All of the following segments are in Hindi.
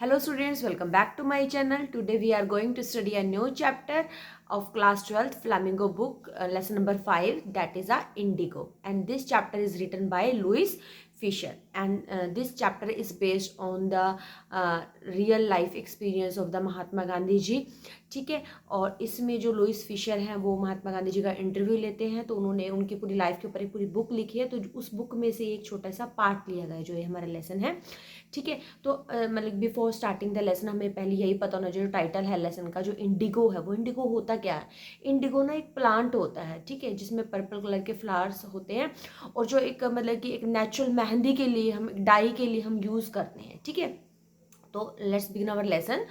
Hello students, welcome back to my channel. Today we are going to study a new chapter of class 12th Flamingo book, lesson number 5, that is a Indigo. And this chapter is written by Louis Fisher, and this chapter is based on the real life experience of the Mahatma Gandhi ji. ठीक है. और इसमें जो लुइस फिशर हैं वो महात्मा गांधी जी का इंटरव्यू लेते हैं, तो उन्होंने उनकी पूरी लाइफ के ऊपर एक पूरी बुक लिखी है. तो उस बुक में से एक छोटा सा पार्ट लिया गया है जो ये हमारा लेसन है. ठीक है. तो मतलब बिफोर स्टार्टिंग द लेसन हमें पहले यही पता होना चाहिए, जो टाइटल है लेसन का, जो इंडिगो है वो इंडिगो होता क्या है. इंडिगो ना एक प्लांट होता है, ठीक है, जिसमें पर्पल कलर के फ्लावर्स होते हैं और जो एक मतलब कि एक नेचुरल मेहंदी के लिए हम डाई के लिए हम यूज़ करते हैं. ठीक है. तो let's begin our lesson.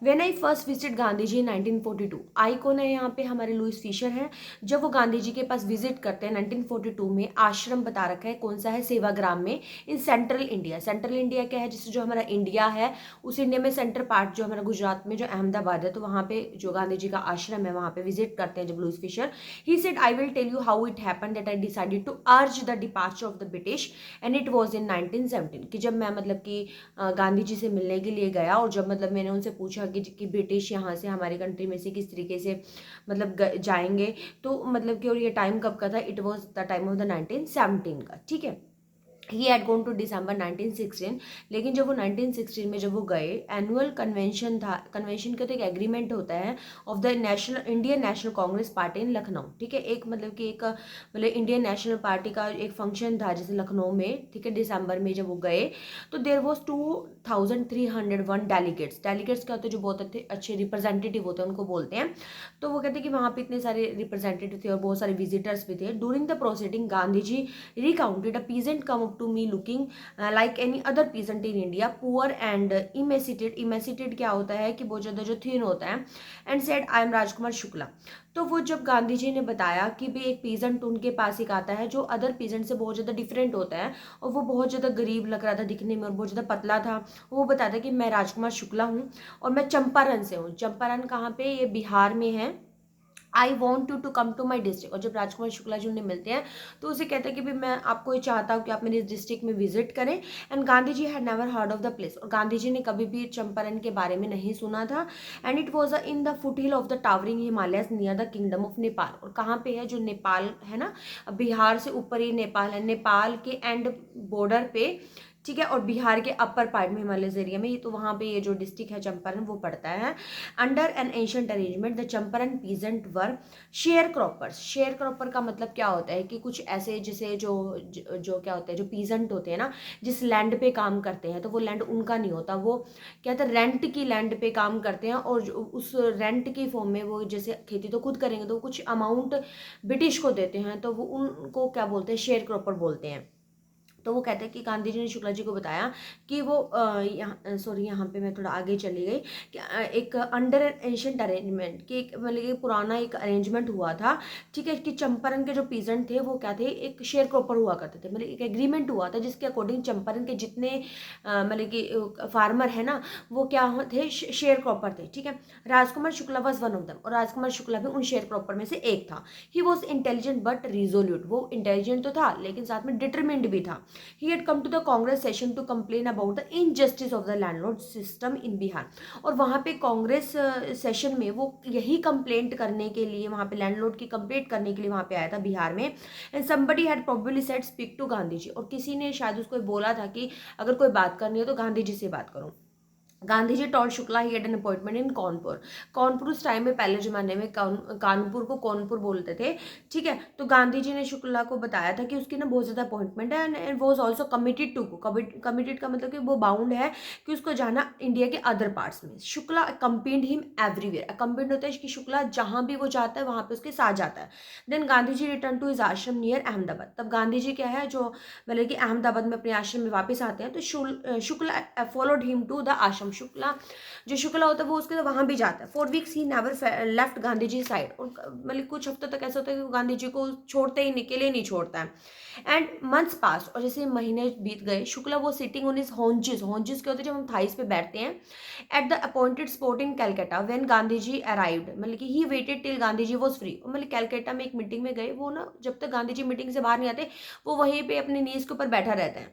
When I first visit Gandhi ji 1942. आई कौन है यहाँ पे, हमारे लुइस फिशर हैं. जब वो गांधी जी के पास विजिट करते हैं 1942 में, आश्रम बता रखा है कौन सा है, सेवाग्राम में, in central India. Central India क्या है, जिससे जो हमारा इंडिया है उस इंडिया में सेंटर पार्ट जो हमारा गुजरात में जो अहमदाबाद है, तो वहाँ पे जो गांधी जी का आश्रम है वहाँ पे विजिट करते हैं जब Louis Fischer. He said I will tell you how it happen that I decided to urge the departure of the British and it was in 1917. कि जब मैं मतलब कि गांधी जी से मिलने के लिए गया और जब मतलब मैंने उनसे पूछा कि ब्रिटिश यहाँ से हमारी कंट्री में से किस तरीके से मतलब जाएंगे, तो मतलब कि और ये टाइम कब का था, it was the time of the 1917 का. ठीक है. ही हैड गोन टू दिसंबर 1916. लेकिन जब वो 1916 में जब वो गए, एनुअल कन्वेंशन था. कन्वेंशन का तो एक एग्रीमेंट होता है of the national Indian national Congress party इन लखनऊ. ठीक है. एक मतलब कि एक मतलब इंडियन नेशनल पार्टी का एक फंक्शन था जैसे लखनऊ में. ठीक है. दिसंबर में जब वो गए तो देर वॉज 2301 डेलीगेट्स. डेलीगेट्स क्या होते हैं, जो बहुत अच्छे रिप्रेजेंटेटिव होते हैं उनको बोलते हैं. तो वो कहते हैं कि वहाँ पे इतने सारे रिप्रेजेंटेटिव थे और बहुत सारे विजिटर्स भी थे. During the proceeding Gandhi ji recounted a peasant come to me looking like any other peasant in India, poor and emaciated. emaciated क्या होता है कि बहुत ज़्यादा जो थीन होता है. and said I am Rajkumar Shukla. तो वो जब गांधी जी ने बताया कि भाई एक पीजेंट उनके पास एक आता है जो अदर पीजेंट से बहुत ज़्यादा डिफरेंट होता है और वो बहुत ज़्यादा गरीब लग रहा था दिखने में और बहुत ज़्यादा पतला था. वो बताता कि मैं राजकुमार शुक्ला हूँ और मैं चंपारण से हूँ. चंपारण कहाँ पे, ये बिहार में है. I want you to come to my district. और जब राजकुमार शुक्ला जी उन्हें मिलते हैं तो उसे कहते हैं कि भाई मैं आपको ये चाहता हूँ कि आप मेरे डिस्ट्रिक्ट में विजिट करें. And Gandhi ji had never heard of the place. और गांधी जी ने कभी भी चंपारण के बारे में नहीं सुना था. And it was in the foot hill of the towering Himalayas near the kingdom of Nepal. और कहाँ पे है, जो नेपाल है ना, बिहार से ऊपर ही नेपाल है, नेपाल के एंड बॉर्डर पे. ठीक है. और बिहार के अपर पार्ट में हिमालयस एरिया में, तो वहाँ पे ये जो डिस्ट्रिक्ट है चंपारण वो पड़ता है. Under N ancient arrangement the Champaran peasant were share croppers. Share cropper का मतलब क्या होता है कि कुछ ऐसे जैसे जो क्या होता है, जो पीजेंट होते हैं ना, जिस लैंड पे काम करते हैं तो वो लैंड उनका नहीं होता, वो क्या होता है, रेंट की लैंड पे काम करते हैं. और उस रेंट की फॉर्म में वो जैसे खेती तो खुद करेंगे तो कुछ अमाउंट ब्रिटिश को देते हैं, तो वो उनको क्या बोलते हैं, शेयर क्रॉपर बोलते हैं. तो वो कहते हैं कि गांधी जी ने शुक्ला जी को बताया कि वो यहाँ पे मैं थोड़ा आगे चली गई कि एक अंडर एंशिएंट अरेंजमेंट कि एक मतलब एक पुराना एक अरेंजमेंट हुआ था. ठीक है. कि चंपारण के जो पीजेंट थे वो क्या थे, एक शेयर क्रॉपर हुआ करते थे. मतलब एक एग्रीमेंट हुआ था जिसके अकॉर्डिंग चंपारण के जितने मतलब कि फार्मर है ना, वो क्या थे, शेयर क्रॉपर थे. ठीक है. Rajkumar Shukla was one of them. और राजकुमार शुक्ला भी उन शेयर क्रॉपर में से एक था. He was intelligent but resolute. वो इंटेलिजेंट तो था लेकिन साथ में डिटरमिन्ड भी था. He had come to the Congress session to complain about the injustice of the landlord system in Bihar. और वहाँ पे कांग्रेस सेशन में वो यही कंप्लेंट करने के लिए, वहाँ पे लैंडलॉर्ड की कंप्लेंट करने के लिए वहाँ पे आया था बिहार में. And somebody had probably said speak to Gandhi ji. और किसी ने शायद उसको बोला था कि अगर कोई बात करनी है तो गांधी जी से बात करो. Gandhi ji told Shukla he had an appointment in Kanpur. Kanpur उस टाइम में पहले जमाने में कानपुर को कानपुर बोलते थे. ठीक है. तो गांधी जी ने शुक्ला को बताया था कि उसकी ना बहुत ज़्यादा अपॉइंटमेंट है and was also committed to go. Committed का मतलब कि वो बाउंड है कि उसको जाना इंडिया के अदर पार्ट्स में. Shukla accompanied him everywhere. Accompanied होता है कि शुक्ला जहाँ भी वो जाता है वहाँ पे उसके साथ जाता है. Then Gandhi ji return to his ashram near Ahmedabad. तब गांधी जी क्या है, जो मतलब कि अहमदाबाद में अपने आश्रम में वापस आते हैं, तो Shukla followed him to the ashram. Shukla जो शुक्ला होता है वो उसके वहां भी जाता है. 4 weeks he never left Gandhi ji side. और मतलब कुछ हफ्तों तक ऐसा होता है कि गांधी जी को छोड़ते ही निकले नहीं छोड़ता है. And months pass. और जैसे महीने बीत गए, शुक्ला वो sitting on his haunches. Haunches क्या होते हैं, जब हम थाइस पे बैठते हैं. At the appointed spot in Calcutta when Gandhi ji arrived. मतलब कि he waited till Gandhi ji was free. मतलब कैलकाटा में एक मीटिंग में गए वो ना, जब तक गांधी जी मीटिंग से बाहर नहीं आते वो वहीं पे अपने नीज के ऊपर बैठा रहता है.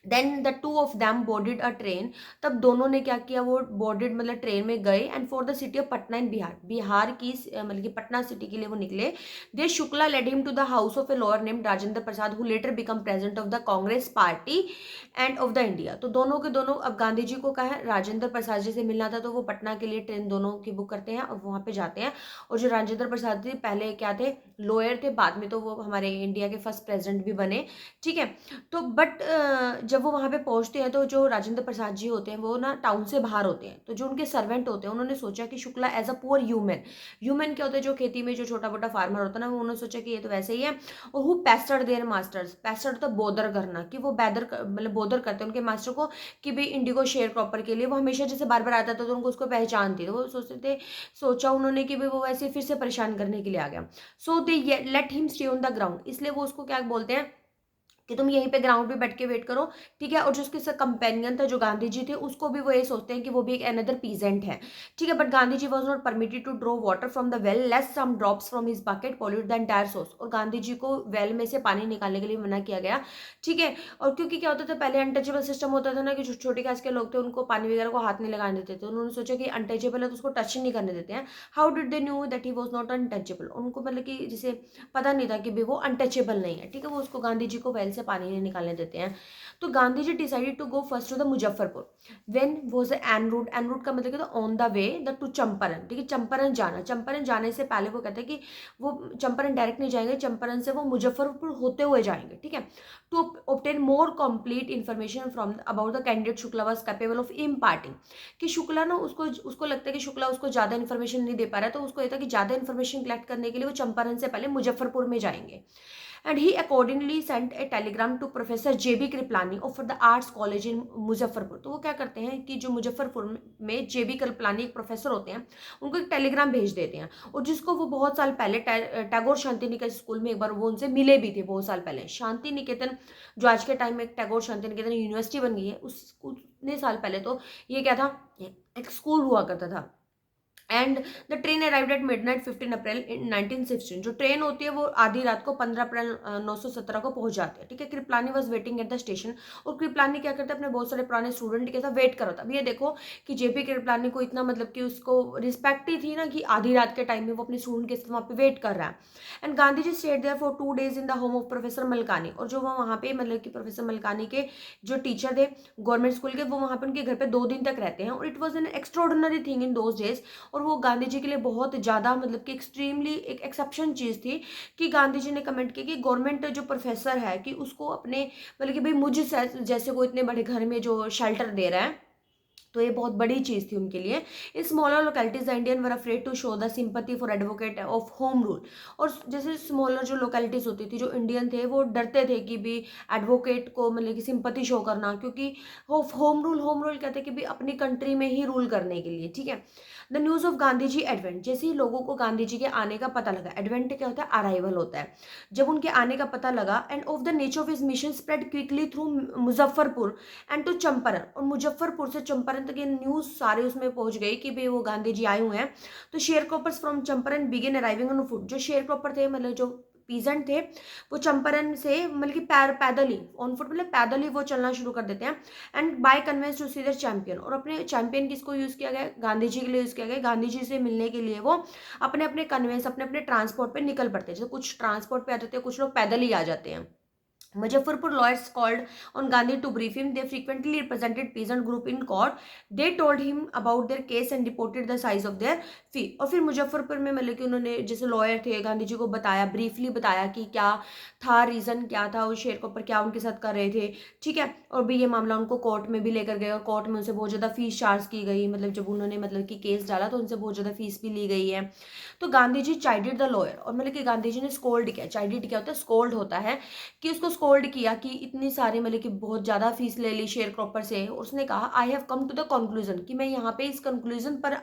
Then the two of them boarded a train. तब दोनों ने क्या किया, वो बोर्डेड मतलब ट्रेन में गए and for the city of Patna in Bihar, Bihar की मतलब कि पटना सिटी के लिए वो निकले। They Shukla led him to the house of a lawyer named Rajendra Prasad who later become president of the Congress party and of the India. तो दोनों के दोनों, अब गांधी जी को कहा है राजेंद्र प्रसाद जी से मिलना था, तो वो पटना के लिए ट्रेन दोनों की बुक करते हैं और वहाँ पे जाते हैं। और जो राजेंद्र प्रसाद जी पहले क्या थे, लॉयर थे, बाद में तो वो हमारे इंडिया के फर्स्ट प्रेसिडेंट भी बने, ठीक है। तो बट जब वो वहाँ पे पहुँचते हैं तो जो राजेंद्र प्रसाद जी होते हैं वो ना टाउन से बाहर होते हैं। तो जो उनके सर्वेंट होते हैं उन्होंने सोचा कि Shukla as a poor human, human क्या होता है, जो खेती में जो छोटा मोटा फार्मर होता है ना, उन्होंने सोचा कि ये तो वैसे ही है। और हु पेस्टर्ड देयर मास्टर्स, पेस्टर्ड तो बोदर करना, कि वो बैदर मतलब बोदर करते हैं उनके मास्टर को कि भाई इंडिगो शेयर क्रॉपर के लिए वो हमेशा जैसे बार बार आता था तो उनको उसको पहचान थी, तो वो सोचते थे, सोचा उन्होंने कि भाई वो वैसे फिर से परेशान करने के लिए आ गया। So they let him stay on the ground, इसलिए वो उसको क्या बोलते हैं कि तुम यहीं पे ग्राउंड पे बैठ के वेट करो, ठीक है। और जो उसके साथ कंपेनियन था जो गांधी जी थे, उसको भी वो ये सोचते हैं कि वो भी एक अनदर पीजेंट है, ठीक है। But Gandhi ji was not permitted to draw water from the well lest some drops from his bucket pollute the entire source. और गांधी जी को वेल में से पानी निकालने के लिए मना किया गया, ठीक है। और क्योंकि क्या होता था पहले, अनटचेबल सिस्टम होता था ना, कि जो छोटी कास्ट के लोग थे उनको पानी वगैरह को हाथ नहीं लगाने देते थे। उन्होंने सोचा कि अनटचेबल है तो उसको टच ही नहीं करने देते हैं। How did they knew that he was not untouchable, उनको मतलब कि जिसे पता नहीं था कि भाई वो अनटचेबल नहीं है, ठीक है। वो उसको गांधी जी को वेल से पानी नहीं निकालने देते हैं। तो Gandhi ji decided to go first to the Muzaffarpur when was en route, en route का मतलब कि on the way the to Champaran, ठीक है। चंपारण जाना, चंपारण जाने से पहले वो कहते हैं कि वो चंपारण डायरेक्ट नहीं जाएंगे, चंपारण से वो मुजफ्फरपुर होते हुए जाएंगे, ठीक है। To obtain more complete information from about the candidate Shukla was capable of imparting, कि शुक्ला ना उसको उसको लगता है कि शुक्ला उसको ज्यादा इन्फॉर्मेशन नहीं दे पा रहा है, तो उसको ये था कि ज्यादा इन्फॉर्मेशन कलेक्ट करने के लिए वो चंपारण से पहले मुजफ्फरपुर में जाएंगे। And he accordingly sent a telegram to Professor J.B. Kripalani of the Arts College in Muzaffarpur. तो वो क्या करते हैं कि जो मुजफ्फरपुर में जेबी कृपलानी एक प्रोफेसर होते हैं, उनको एक टेलीग्राम भेज देते हैं। और जिसको वो बहुत साल पहले टैगोर शांति निकेतन स्कूल में एक बार वो उनसे मिले भी थे बहुत साल पहले। शांति निकेतन जो आज के टाइम में टैगोर शांति निकेतन यूनिवर्सिटी बन गई है, उस उतने साल पहले तो ये क्या था, एक स्कूल हुआ करता था। And the train arrived at midnight 15 अप्रैल इन 1916। जो ट्रेन होती है वो आधी रात को 15 अप्रैल 1917 को पहुंच जाती है, ठीक है। Kripalani was waiting at the station. और कृपलानी क्या करता है, अपने बहुत सारे पुराने स्टूडेंट के साथ वेट कर रहा था। अब ये देखो कि जेपी कृपलानी को इतना मतलब कि उसको रिस्पेक्ट ही थी ना, कि आधी रात के टाइम में वो अपने स्टूडेंट के साथ वहाँ पे वेट कर रहा है। And Gandhi ji stayed there for 2 days in the home of professor Malkani. और जो वहाँ पे मतलब कि प्रोफेसर मलकानी के जो टीचर थे गवर्नमेंट स्कूल के, वो वहाँ पे उनके घर पे 2 दिन तक रहते हैं। और it was an extraordinary thing in those days. और वो गांधी जी के लिए बहुत ज़्यादा मतलब कि एक्सट्रीमली एक एक्सेप्शन चीज़ थी, कि गांधी जी ने कमेंट किया कि गवर्नमेंट जो प्रोफेसर है कि उसको अपने मतलब कि भाई मुझ जैसे को इतने बड़े घर में जो शेल्टर दे रहा है, तो ये बहुत बड़ी चीज़ थी उनके लिए। In smaller localities the Indian were afraid to show the sympathy for advocate of home rule. और जैसे स्मॉलर जो लोकेलिटीज होती थी, जो इंडियन थे वो डरते थे कि भी एडवोकेट को मतलब कि सिंपैथी शो करना, क्योंकि होम रूल कहते हैं कि भी अपनी कंट्री में ही रूल करने के लिए, ठीक है। The news of Gandhi ji advent, जैसे ही लोगों को गांधी जी के आने का पता लगा, एडवेंट क्या होता है, अराइवल होता है, जब उनके आने का पता लगा, and of the nature of his mission spread quickly through Muzaffarpur and to Champaran. और मुजफ्फरपुर से चंपारण तक ये न्यूज़ सारे उसमें पहुंच गई कि भाई वो गांधी जी आए हुए हैं। तो share croppers from Champaran begin arriving on foot. जो शेयर क्रॉपर थे मतलब जो पीजेंट थे, वो चंपारण से मतलब कि पैदल ही ऑन फुट मतलब पैदल ही वो चलना शुरू कर देते हैं। And by conveyance to see their champion. और अपने चैंपियन किसको यूज़ किया गया, गांधी जी के लिए यूज़ किया गया। गांधी जी से मिलने के लिए वो अपने अपने कन्वेंस अपने अपने ट्रांसपोर्ट पे निकल पड़ते हैं। जैसे कुछ ट्रांसपोर्ट पे आ जाते हैं, कुछ लोग पैदल ही आ जाते हैं। Muzaffarpur lawyers called on Gandhi to brief him. They frequently represented peasant group in court. They told him about their case and reported the size of their fee. और फिर मुजफ्फरपुर में मतलब कि उन्होंने जैसे लॉयर थे गांधी जी को बताया, ब्रीफली बताया कि क्या था रीज़न, क्या था उस शेयर के ऊपर क्या उनके साथ कर रहे थे, ठीक है। और भी ये मामला उनको कोर्ट में भी लेकर गए और कोर्ट में उनसे बहुत ज़्यादा फीस चार्ज की गई, मतलब जब उन्होंने मतलब कि केस डाला तो उनसे बहुत ज़्यादा फीस भी ली गई है। तो गांधी जी चाइडेड द लॉयर। और मतलब कि गांधी जी ने स्कोल्ड किया, चाइडेड क्या होता है, स्कोल्ड होता है, कि उसको स्कोल्ड किया कि इतनी सारी मतलब कि बहुत ज़्यादा फीस ले ली शेयर क्रॉपर से। उसने कहा I have come to the conclusion, कि मैं यहाँ पे इस कंक्लूजन पर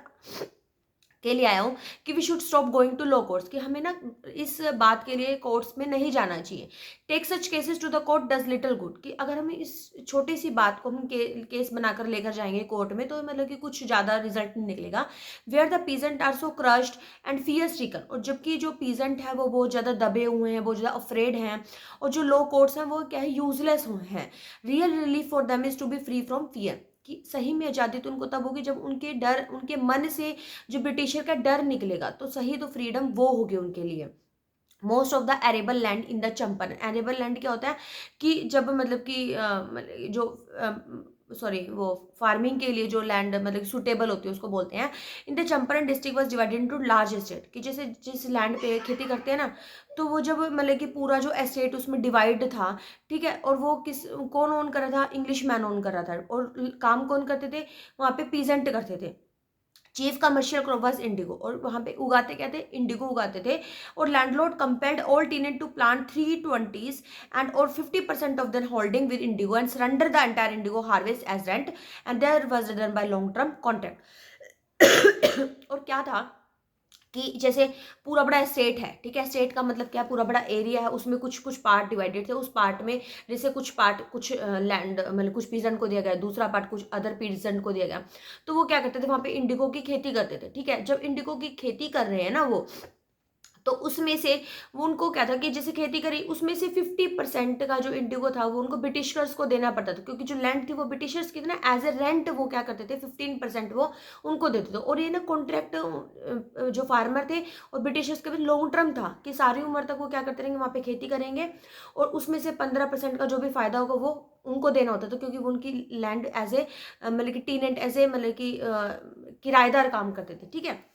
के लिए आया हूँ कि we should stop going to law courts, कि हमें ना इस बात के लिए कोर्ट्स में नहीं जाना चाहिए। Take such cases to the court does little good, कि अगर हम इस छोटी सी बात को हम केस बनाकर लेकर जाएंगे कोर्ट में तो मतलब कि कुछ ज़्यादा रिजल्ट नहीं निकलेगा। Where the peasant are so crushed and fear stricken, और जबकि जो पीजेंट है वो बहुत ज़्यादा दबे हुए हैं, बहुत ज़्यादा अफ्रेड हैं, और जो लो कोर्ट्स हैं वो क्या है, यूजलेस हुए हैं। Real relief for them is to be free from fear, कि सही में आज़ादी तो उनको तब होगी जब उनके डर, उनके मन से जो ब्रिटिशर का डर निकलेगा, तो सही तो फ्रीडम वो होगी उनके लिए। Most of the arable land in the Champaran, arable land क्या होता है कि जब मतलब कि जो सॉरी वो फार्मिंग के लिए जो लैंड मतलब सुटेबल होती है उसको बोलते हैं। इन the Champaran district was divided into large estate, कि जैसे जिस लैंड पे खेती करते हैं ना, तो वो जब मतलब कि पूरा जो एस्टेट उसमें डिवाइड था, ठीक है, और वो कौन ओन कर रहा था, इंग्लिश मैन ओन कर रहा था, और काम कौन करते थे वहाँ पे, पीजेंट करते थे। Chief commercial crop was Indigo, और वहाँ पे उगाते क्या थे, इंडिगो उगाते थे। और landlord compelled all tenant to plant 320 and और 50% of their holding with indigo and surrender the entire indigo harvest as rent, and there was done by long term contract. और क्या था कि जैसे पूरा बड़ा स्टेट है, ठीक है, स्टेट का मतलब क्या, पूरा बड़ा एरिया है, उसमें कुछ कुछ पार्ट डिवाइडेड थे। उस पार्ट में जैसे कुछ पार्ट कुछ लैंड मतलब कुछ पीजेंट को दिया गया, दूसरा पार्ट कुछ अदर पीजेंट को दिया गया। तो वो क्या करते थे, वहाँ पे इंडिगो की खेती करते थे, ठीक है। जब इंडिगो की खेती कर रहे हैं ना वो, तो उसमें से वो उनको क्या था कि जैसे खेती करी, उसमें से 50% का जो इंडिगो था वो उनको ब्रिटिशर्स को देना पड़ता था, क्योंकि जो लैंड थी वो ब्रिटिशर्स की थी ना, एज ए रेंट वो क्या करते थे, 15% वो उनको देते थे। और ये ना कॉन्ट्रैक्ट जो फार्मर थे और ब्रिटिशर्स के बीच लॉन्ग टर्म था, कि सारी उम्र तक वो क्या करते रहेंगे, वहाँ पे खेती करेंगे, और उसमें से 15% का जो भी फायदा होगा वो उनको देना होता था, क्योंकि वो उनकी लैंड एज ए मतलब कि टीनेंट, एज ए मतलब कि किराएदार काम करते थे, ठीक है।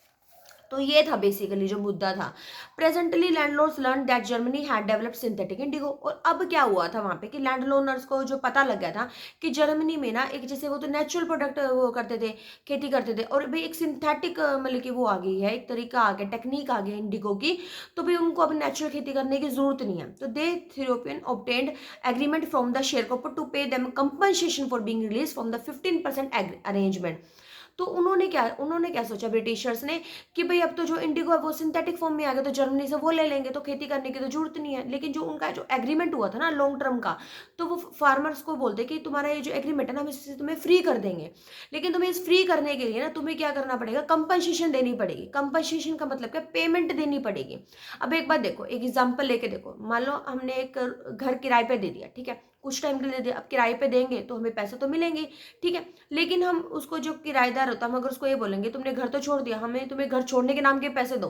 तो ये था बेसिकली जो मुद्दा था। Presently landlords learn that Germany had developed synthetic Indigo, और अब क्या हुआ था वहाँ पे कि लैंडलॉर्डर्स को जो पता लग गया था कि जर्मनी में ना एक जैसे वो तो नेचुरल प्रोडक्ट वो करते थे, खेती करते थे, और भाई एक सिंथेटिक मतलब कि वो आ गई है, एक तरीका आ गया, टेक्निक आ गया इंडिगो की, तो भाई उनको अब नेचुरल खेती करने की जरूरत नहीं है। तो they European obtained agreement from the shareholder to pay them compensation for being release from the 15% arrangement. तो उन्होंने क्या सोचा ब्रिटिशर्स ने कि भाई अब तो जो इंडिगो है वो सिंथेटिक फॉर्म में आ गया, तो जर्मनी से वो ले लेंगे, तो खेती करने की तो जरूरत नहीं है। लेकिन जो उनका जो एग्रीमेंट हुआ था ना लॉन्ग टर्म का, तो वो फार्मर्स को बोलते कि तुम्हारा ये जो एग्रीमेंट है ना हम इससे तुम्हें फ्री कर देंगे, लेकिन तुम्हें इस फ्री करने के लिए ना तुम्हें क्या करना पड़ेगा, कंपनसेशन देनी पड़ेगी। कंपनसेशन का मतलब क्या, पेमेंट देनी पड़ेगी। अब एक बात देखो, एक एग्जाम्पल लेके देखो, मान लो हमने एक घर किराए पे दे दिया, ठीक है, कुछ टाइम के लिए दे दिया, अब किराए पे देंगे तो हमें पैसे तो मिलेंगे, ठीक है। लेकिन हम उसको जो किराएदार होता है, हम अगर उसको ये बोलेंगे तुमने घर तो छोड़ दिया, हमें तुम्हें घर छोड़ने के नाम के पैसे दो,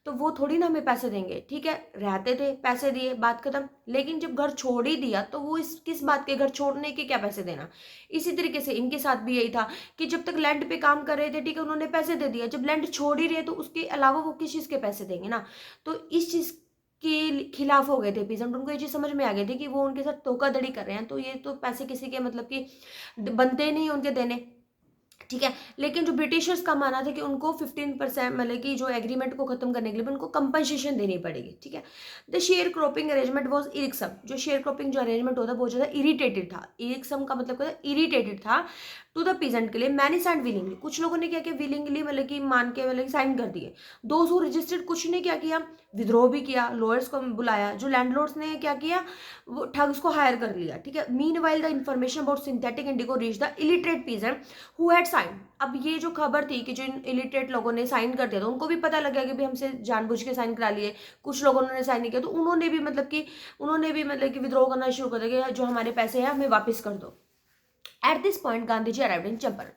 तो वो थोड़ी ना हमें पैसे देंगे, ठीक है। रहते थे, पैसे दिए, बात खत्म। लेकिन जब घर छोड़ ही दिया तो वो इस किस बात के, घर छोड़ने के क्या पैसे देना। इसी तरीके से इनके साथ भी यही था कि जब तक लैंड पे काम कर रहे थे, ठीक है, उन्होंने पैसे दे दिया, जब लैंड छोड़ ही रहे तो उसके अलावा वो किस चीज़ के पैसे देंगे ना। तो इस चीज़ के खिलाफ हो गए थे पीजेंट, उनको ये चीज़ समझ में आ गई थी कि वो उनके साथ धोखाधड़ी कर रहे हैं, तो ये तो पैसे किसी के मतलब कि बनते नहीं उनके देने, ठीक है। लेकिन जो ब्रिटिशर्स का मानना था कि उनको 15% मतलब कि जो एग्रीमेंट को खत्म करने के लिए उनको कंपनसेशन देनी पड़ेगी, ठीक है। The share cropping arrangement was irksome, जो शेयर क्रॉपिंग जो अरेंजमेंट होता है बहुत ज़्यादा इरिटेटेड था। इरिक्सम का मतलब क्या था, इरिटेटेड था टू द पीजेंट के लिए। मैनी साइंड विलिंगली, कुछ लोगों ने क्या किया, विलिंगली मतलब कि मान के मतलब साइन कर दिए। दोज हु रजिस्टर्ड, कुछ ने क्या किया, विद्रोह भी किया, लॉयर्स को बुलाया। जो लैंडलॉर्ड्स ने क्या किया, वो ठग्स को हायर कर लिया, ठीक है। Meanwhile the information about synthetic indigo reach the illiterate peasant who had sign. अब ये जो खबर थी कि जो इलिटरेट लोगों ने साइन कर दिया, तो उनको भी पता लग गया कि भाई हमसे जानबूझ के साइन करा लिए, कुछ लोगों ने साइन नहीं किया, तो उन्होंने भी मतलब कि विद्रोह करना शुरू कर दिया कि जो हमारे पैसे हैं हमें वापस कर दो। At this point Gandhi ji arrived in Champaran.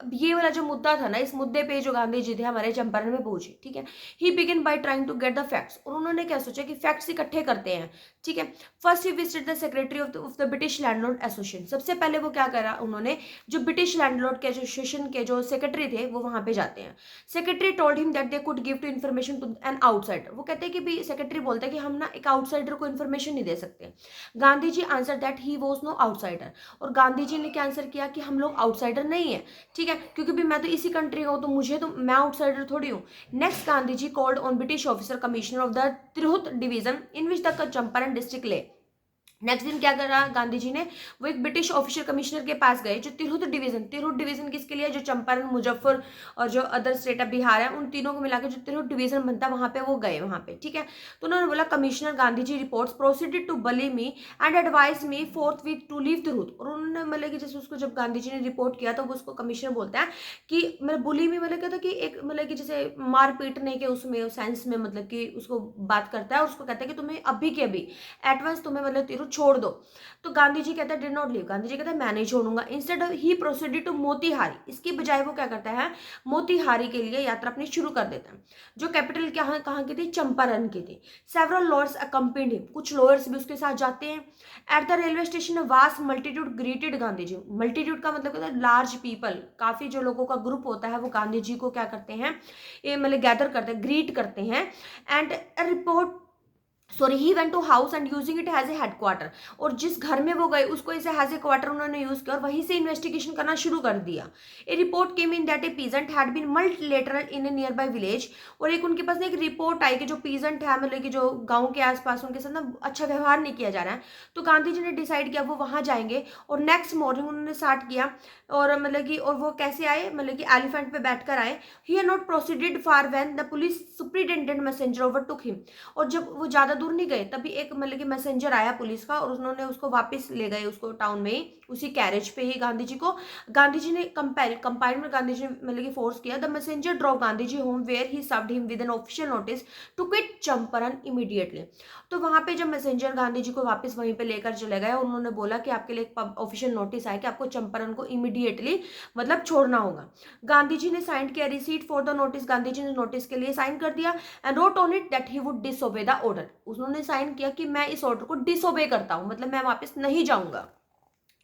अब ये वाला जो मुद्दा था ना, इस मुद्दे पे जो गांधी जी थे हमारे चंपारण में पहुंचे, ठीक है। He begin by trying to get the facts, और उन्होंने क्या सोचा कि फैक्ट्स इकट्ठे करते हैं, ठीक है। First he visited the secretary of the British landlord association. सबसे पहले वो क्या करा उन्होंने, जो ब्रिटिश लैंडलॉर्ड के एसोसिएशन के जो सेक्रेटरी थे वो वहां पे जाते हैं। Secretary told him that they could give to information to an outsider. वो कहते हैं कि भाई सेक्रेटरी बोलता है कि हम ना एक आउटसाइडर को इन्फॉर्मेशन नहीं दे सकते। Gandhi ji answer that he was no outsider, और गांधी जी ने क्या आंसर किया कि हम लोग आउटसाइडर नहीं है, ठीक है, क्योंकि भी मैं तो इसी कंट्री का हूं, तो मुझे तो मैं आउटसाइडर थोड़ी हूं। Next Gandhi ji called on British officer commissioner of the Tirhut division in which the Champaran district lay. Next दिन क्या करा गांधी जी ने, वो एक ब्रिटिश ऑफिसर कमिश्नर के पास गए जो तिरहुत डिवीजन किसके लिए, जो चंपारण, मुजफ्फर और जो अदर स्टेट ऑफ बिहार है उन तीनों को मिलाकर जो तिरहुत डिवीजन बनता है वहां पे वो गए वहां पे, ठीक है। तो उन्होंने बोला commissioner Gandhi ji reports proceeded to bully me and advise me forthwith to leave Tirhut. और उन्होंने मतलब कि जैसे उसको जब गांधी जी ने रिपोर्ट किया तो उसको कमिश्नर बोलता है कि मतलब बुली में मतलब क्या था कि एक मतलब कि जैसे मार पीटने के उसमें सेंस में मतलब कि उसको बात करता है और उसको कहता है कि तुम्हें अभी के अभी एडवांस तुम्हें मतलब तिरहुत छोड़ दो। तो गांधी जी कहता है did not leave, Gandhi ji कहता है मैं नहीं छोड़ूंगा। Instead of he proceeded to Motihari, इसकी बजाय वो क्या करता है मोतीहारी के लिए यात्रा अपनी शुरू कर देता है, जो कैपिटल कहाँ की थी, चंपारण की थी। सेवरल लॉयर्स अकम्पेनिड हिम, कुछ लॉयर्स भी उसके साथ जाते हैं। At the railway station vast multitude greeted Gandhi ji, multitude का मतलब होता है लार्ज पीपल, काफी जो लोगों का ग्रुप होता है वो गांधी जी को क्या करते हैं, ये मतलब गैदर करते हैं, ग्रीट करते हैं। And report sorry he went to house and using it has a headquarter, और जिस घर में वो गए उसको इसे हैज ए क्वार्टर उन्होंने यूज किया और वहीं से इन्वेस्टिगेशन करना शुरू कर दिया। A report came in that a peasant had been maltreated in a nearby village, और एक उनके पास एक रिपोर्ट आई कि जो पीजेंट है मतलब कि जो गांव के आसपास उनके साथ ना अच्छा व्यवहार नहीं किया जा रहा है। तो गांधी जी ने डिसाइड किया वो वहां जाएंगे और नेक्स्ट मॉर्निंग उन्होंने स्टार्ट किया। और मतलब कि और वो कैसे आए, मतलब कि एलिफेंट पे बैठकर आए। He had not proceeded far when the police superintendent messenger overtook him, और जब वो ज्यादा दूर नहीं गए तभी एक मतलब कि मैसेंजर आया पुलिस का और उन्होंने उसको वापस ले गए उसको टाउन में ही, उसी कैरेज पे ही गांधी जी को। गांधी जी ने कंपाइल में गांधी जी ने मतलब कि फोर्स किया। The messenger drop Gandhi ji home where he served him with an official notice to quit Champaran immediately. तो वहां पे जब मैसेंजर गांधी जी को वापस वहीं पे लेकर चले गए, उन्होंने बोला कि आपके लिए एक ऑफिशियल नोटिस आया कि आपको चंपारण को इमीडिएटली मतलब छोड़ना होगा। गांधी जी ने साइन किया receipt for the notice, Gandhi ji ने नोटिस के लिए साइन कर दिया। And wrote on it that he would disobey the order, उन्होंने साइन किया कि मैं इस ऑर्डर को डिसओबे करता हूं, मतलब मैं वापस नहीं जाऊंगा।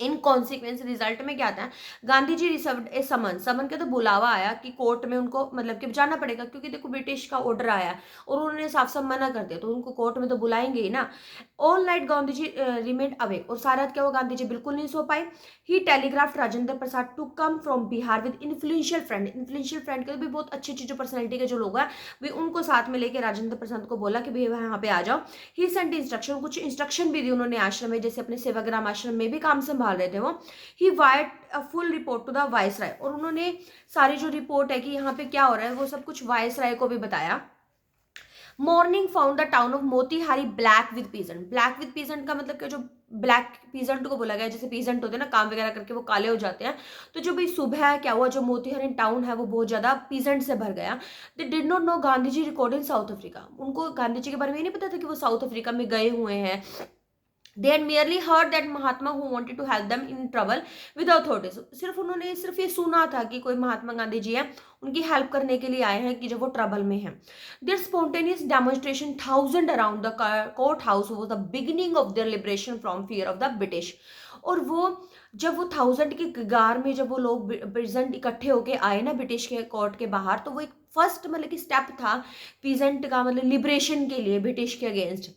इन कॉन्सिक्वेंस रिजल्ट में क्या आता है, गांधी जी रिसीव्ड ए समन, समन का तो बुलावा आया कि कोर्ट में उनको मतलब कि जाना पड़ेगा क्योंकि देखो ब्रिटिश का ऑर्डर आया और उन्होंने साफ साफ मना कर दिया तो उनको कोर्ट में तो बुलाएंगे ही ना। All night Gandhi ji remained away, और सारा रात क्या हुआ, गांधी जी बिल्कुल नहीं सो पाए। He telegraphed Rajendra Prasad to come from Bihar with influential friend, influential friend के भी बहुत अच्छी अच्छी जो पर्सनैलिटी के जो लोग हैं वे उनको साथ में लेके राजेंद्र प्रसाद को बोला कि भैया यहाँ पे आ जाओ। ही सेंट इंस्ट्रक्शन, कुछ इंस्ट्रक्शन भी दी उन्होंने आश्रम में, जैसे अपने सेवाग्राम आश्रम में भी काम संभाल रहे थे वो। He wired a full report to the viceroy, और उन्होंने सारी जो रिपोर्ट है कि यहाँ पे क्या हो रहा है वो सब कुछ वायसराय को भी बताया। Morning found the town of Motihari black with peasant, black with peasant का मतलब कि जो ब्लैक पीजेंट को बोला गया, जैसे पीजेंट होते हैं ना काम वगैरह करके वो काले हो जाते हैं, तो जो भाई सुबह है क्या हुआ, जो मोतीहारी टाउन है वो बहुत ज्यादा पीजेंट से भर गया। They did not know Gandhi ji record in South Africa, उनको गांधी जी के बारे में नहीं पता था कि वो साउथ अफ्रीका में गए हुए हैं। They had merely heard that Mahatma who wanted to help them in trouble with the authorities, सिर्फ उन्होंने सिर्फ ये सुना था कि कोई महात्मा गांधी जी है उनकी हेल्प करने के लिए आए हैं कि जब वो ट्रबल में हैं। Their spontaneous demonstration thousand around the court house was the beginning of their liberation from fear of the British, और वो जब वो 1000 की कगार में जब वो लोग प्रेजेंट इकट्ठे होके आए ना ब्रिटिश के कोर्ट के बाहर, तो वो एक फर्स्ट मतलब कि स्टेप था पीजेंट का मतलब लिबरेशन के लिए ब्रिटिश के against.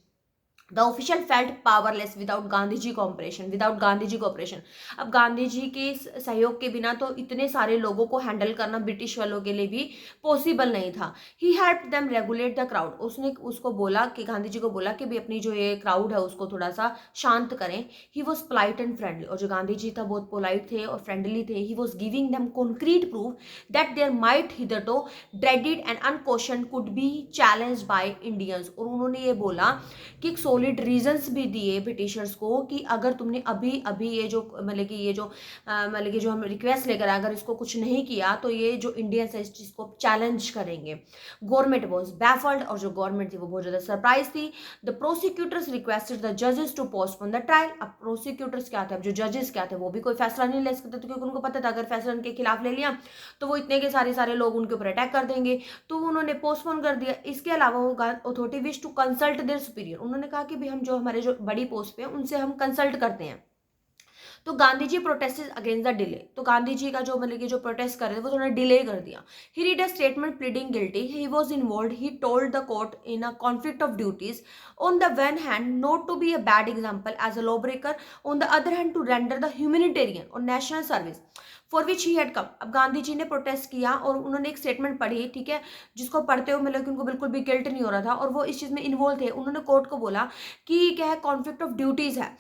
The official felt powerless without Gandhi ji cooperation, without Gandhi ji cooperation, अब गांधी जी के सहयोग के बिना तो इतने सारे लोगों को हैंडल करना ब्रिटिश वालों के लिए भी पॉसिबल नहीं था। He help them regulate the crowd, उसने उसको बोला कि गांधी जी को बोला कि भी अपनी जो ये क्राउड है उसको थोड़ा सा शांत करें। He was polite and friendly, और जो गांधी जी था बहुत पोलाइट थे और फ्रेंडली थे। He was giving them concrete proof that there might hitherto dreaded and unquestioned could be challenged by Indians, और उन्होंने ये बोला कि सॉलिड रीजंस भी दिए ब्रिटिशर्स को कि अगर तुमने अभी अभी ये जो मतलब कि ये जो मतलब कि जो हम रिक्वेस्ट लेकर अगर इसको कुछ नहीं किया तो ये जो इंडियंस है इस चीज को चैलेंज करेंगे। गवर्नमेंट वॉज बैफल्ड, और जो गवर्नमेंट थी वो बहुत ज्यादा सरप्राइज थी। द प्रोसिक्यूटर्स रिक्वेस्टेड द जजेस टू पोस्टपोन द ट्रायल, अब प्रोसिक्यूटर्स क्या थे, अब जो जजेस क्या थे वो भी कोई फैसला नहीं ले सकते थे क्योंकि उनको पता था अगर फैसला उनके खिलाफ ले लिया तो वो इतने के सारे सारे लोग उनके ऊपर अटैक कर देंगे, तो उन्होंने पोस्टपोन कर दिया। इसके अलावा वो authority wish to consult their superior, उन्होंने कहा कि भी हम जो हमारे जो बड़ी पोस्ट पे हैं उनसे हम कंसल्ट करते हैं। तो गांधी जी प्रोटेस्ट अगेंस्ट द डिले, तो गांधी जी का जो मतलब कि जो प्रोटेस्ट कर रहे थे वो थोड़ा डिले कर दिया। He read a statement pleading guilty, he was involved, he told the court in a conflict of duties, on the one hand not to be a bad example as a law breaker, on the other hand to render the humanitarian और national service for which he had come. अब गांधी जी ने प्रोटेस्ट किया और उन्होंने एक स्टेटमेंट पढ़ी, ठीक है, जिसको पढ़ते हुए मतलब कि उनको बिल्कुल भी गिल्ट नहीं हो रहा था और वो इस चीज़ में इन्वॉल्व थे। उन्होंने कोर्ट को बोला कि क्या है, कॉन्फ्लिक्ट ऑफ ड्यूटीज़ है।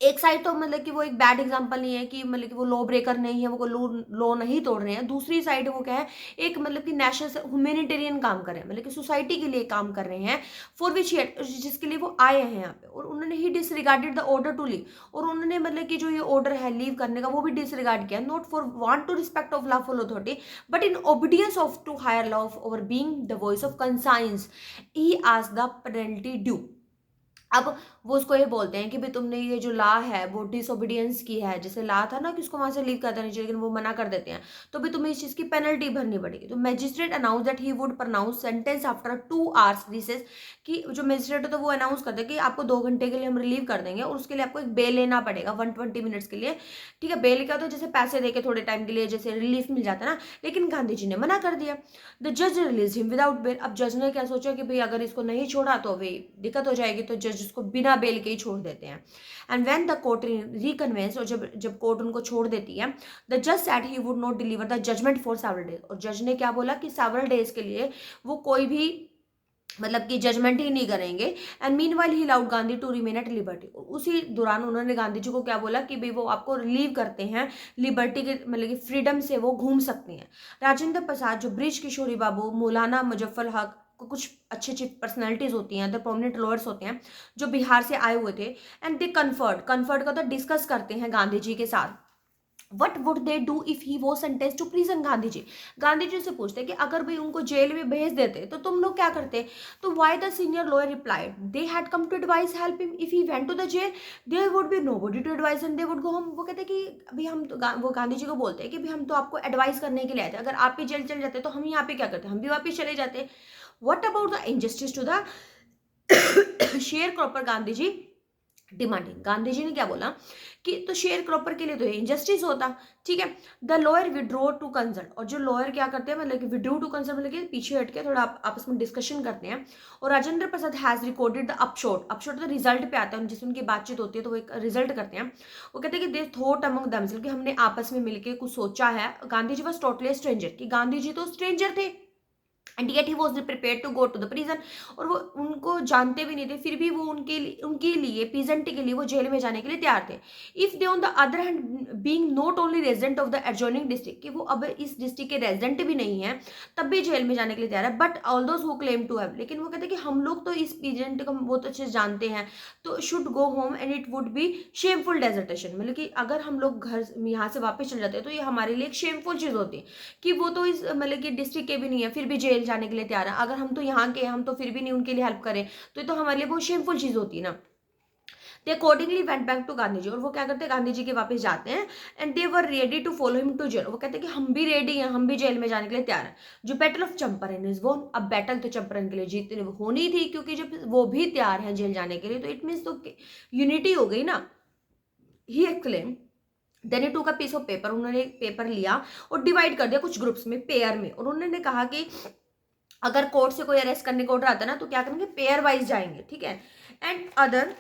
एक साइड तो मतलब कि वो एक बैड एग्जांपल नहीं है कि मतलब कि वो लॉ ब्रेकर नहीं है, वो लॉ नहीं तोड़ रहे हैं। दूसरी साइड वो क्या है, एक मतलब कि नेशनल ह्यूमैनिटेरियन काम कर रहे हैं, मतलब कि सोसाइटी के लिए काम कर रहे हैं, फॉर विच जिसके लिए वो आए हैं यहाँ पे। और उन्होंने he disregarded the order to leave, और उन्होंने मतलब कि जो ये ऑर्डर है लीव करने का वो भी डिसरिगार्ड किया, not for want to respect of lawful authority but in obedience of to higher law of over being the voice of conscience he asked the penalty due. अब वो उसको ये बोलते हैं कि भाई तुमने ये जो ला है वो डिसोबीडियंस की है, जैसे ला था ना कि उसको वहां से लीव कर देना चाहिए, लेकिन वो मना कर देते हैं, तो भी तुम्हें इस चीज की पेनल्टी भरनी पड़ेगी। तो magistrate announce that he would pronounce sentence after 2 hours recess, कि जो मैजिस्ट्रेट होता है वो अनाउंस करते हैं कि आपको 2 घंटे के लिए हम रिलीव कर देंगे और उसके लिए आपको एक बेल लेना पड़ेगा 120 मिनट्स के लिए, ठीक है। बेल का तो जैसे पैसे देके थोड़े टाइम के लिए जैसे रिलीफ मिल जाता है ना, लेकिन गांधी जी ने मना कर दिया। द जज रिलीज हिम विदाउट बेल। अब जज ने क्या सोचा कि भाई अगर इसको नहीं छोड़ा तो भाई दिक्कत हो जाएगी, तो जज उसको बिना बेल के ही छोड़ देते हैं। एंड व्हेन द कोर्ट रिकन्वेंस, और जब जब कोर्ट उनको छोड़ देती है, द जज said he would not deliver the judgment for several days. और जज ने क्या बोला कि सेवरल डेज के लिए वो कोई भी मतलब कि जजमेंट ही नहीं करेंगे। And meanwhile he allowed Gandhi to remain at liberty. उसी दौरान उन्होंने गांधी जी को क्या बोला कि भाई वो आपको रिलीव करते हैं, लिबर्टी के मतलब कि फ्रीडम से वो घूम सकते हैं। राजेंद्र प्रसाद, जो ब्रिज किशोरी बाबू, मौलाना मुजफ्फर हक, कुछ अच्छे अच्छी पर्सनैलिटीज होती हैं, द प्रोमिनेंट लॉयर्स होते हैं जो बिहार से आए हुए थे, एंड दे कन्फर्ट का तो डिस्कस करते हैं गांधी जी के साथ। What would they do if he वो sentence to prison. Gandhi ji से पूछते हैं कि अगर भाई उनको जेल में भेज देते तो तुम लोग क्या करते। तो why the senior lawyer replied they had come to advise help him, if he went to the jail there would be nobody to advise and they would go home. वो कहते हैं कि अभी हम तो वो गांधी जी को बोलते हैं कि भाई हम तो आपको एडवाइस करने के लिए आए थे, अगर आप ही जेल चले जाते तो हम यहाँ पे क्या करते, हम भी वापिस चले जाते। What about the injustice to the sharecropper, Gandhi ji demanding. Gandhi ji ने क्या बोला कि तो शेयर क्रॉपर के लिए तो इनजस्टिस होता, ठीक है। The lawyer withdraw to consult, और जो लॉयर क्या करते हैं मतलब कि विड्रॉ टू कंसल्ट मतलब कि पीछे हट के थोड़ा आपस में डिस्कशन करते हैं। और Rajendra Prasad has recorded the अपशॉट तो रिजल्ट पे आता है, जिसमें उनकी बातचीत होती है तो वो एक रिजल्ट करते हैं। वो कहते हैं कि दे थॉट अमंग देमसेल्फ, कि हमने आपस में मिलकर कुछ सोचा है। Gandhi ji was totally stranger, कि गांधी जी तो स्ट्रेंजर थे, and yet he was prepare to go to the prison. और वो उनको जानते भी नहीं थे, फिर भी वो उनके लिए पीजेंटी के लिए वो जेल में जाने के लिए तैयार थे। If they on the other hand being not only resident of the adjoining district, कि वो अब इस डिस्ट्रिक्ट के रेजिडेंट भी नहीं है, तब भी जेल में जाने के लिए तैयार है। But all those who claim to have, लेकिन वो कहते हैं कि हम लोग तो इस पीजेंट को बहुत अच्छे से जानते हैं, तो should go home and it would B shameful dissertation, मतलब कि अगर हम लोग घर यहाँ से वापस चले जाते हैं तो ये हमारे लिए एक शेमफुल चीज होती है कि वो तो इस मतलब कि डिस्ट्रिक्ट के भी नहीं है, फिर भी जेल जाने के लिए तैयार है। अगर हम तो यहाँ के हम तो फिर भी नहीं उनके लिए हेल्प करें, तो ये तो हमारे लिए बहुत शेमफुल चीज होती है ना। They accordingly went back to Gandhi ji, और वो क्या करते हैं गांधी जी के वापस जाते हैं। And they were ready to follow him to jail. वो कहते हैं कि हम भी रेडी हैं, हम भी जेल में जाने के लिए तैयार हैं। जो बैटल ऑफ चंपारण इज वोन, अब बैटल तो चंपारण के लिए जीत होनी थी, क्योंकि जब वो भी तैयार हैं जेल जाने के लिए तो इट मीन्स तो यूनिटी हो गई ना। ही एक्सक्लेम देन ही टूक अ पीस ऑफ पेपर, उन्होंने एक पेपर लिया और डिवाइड कर दिया कुछ ग्रुप्स में, पेयर में, और उन्होंने कहा कि अगर कोर्ट से कोई अरेस्ट करने को ऑर्डर आता है ना तो क्या करेंगे, पेयर वाइज जाएंगे, ठीक है। एंड अदर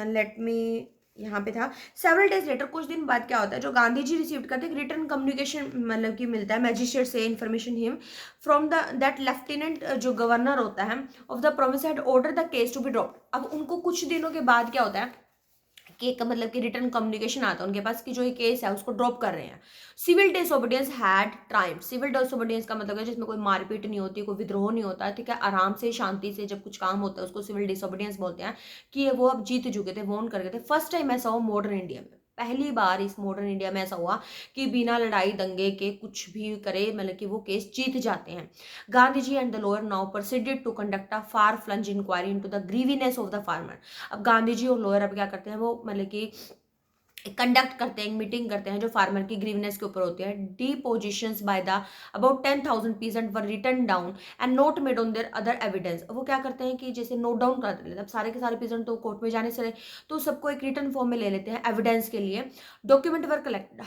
लेट मी यहाँ पे था सेवरल डेज लेटर, कुछ दिन बाद क्या होता है, जो गांधी जी रिसीव करते हैं रिटर्न कम्युनिकेशन मतलब कि मिलता है मैजिस्ट्रेट से information him from the that lieutenant, जो गवर्नर होता है of the province had order the case to be dropped. अब उनको कुछ दिनों के बाद क्या होता है कि एक मतलब कि रिटर्न कम्युनिकेशन आता है उनके पास कि जो ये केस है उसको ड्रॉप कर रहे हैं। Civil disobedience had triumph. Civil disobedience का मतलब है जिसमें कोई मारपीट नहीं होती, कोई विद्रोह नहीं होता, ठीक है, आराम से शांति से जब कुछ काम होता है उसको सिविल डिसोबीडियंस बोलते हैं, कि वो अब जीत चुके थे, वोन कर गए थे। फर्स्ट टाइम ऐसा हुआ मॉडर्न इंडिया में, पहली बार इस मॉडर्न इंडिया में ऐसा हुआ कि बिना लड़ाई दंगे के कुछ भी करे मतलब कि वो केस जीत जाते हैं। Gandhi ji and the lawyer now proceeded to conduct a far flung inquiry into the grievance of the farmer. अब गांधी जी और लॉयर अब क्या करते हैं, वो मतलब कि कंडक्ट करते हैं, मीटिंग करते हैं जो फार्मर की ग्रीवनेस के ऊपर होती है। Depositions by the about 10,000 peasant were written down and note made on their other evidence. वो क्या करते हैं कि जैसे नोट डाउन कर लेते हैं, अब सारे के सारे पीजेंट तो कोर्ट में जाने से तो सबको एक रिटन फॉर्म में ले लेते हैं एविडेंस के लिए। डॉक्यूमेंट वर कलेक्ट,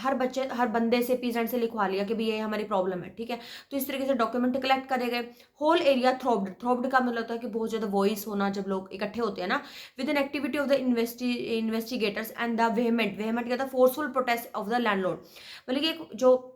हर बंदे से पीजेंट से लिखवा लिया कि भाई ये हमारी प्रॉब्लम है, ठीक है। तो इस तरीके से डॉक्यूमेंट कलेक्ट करे गए। होल एरिया थ्रोब्ड का मतलब होता है कि बहुत ज्यादा वॉइस होना, जब लोग इकट्ठे होते हैं ना, with an activity of the investigators and the vehement vehement क्या था, forceful protest of the landlord, मतलब कि एक जो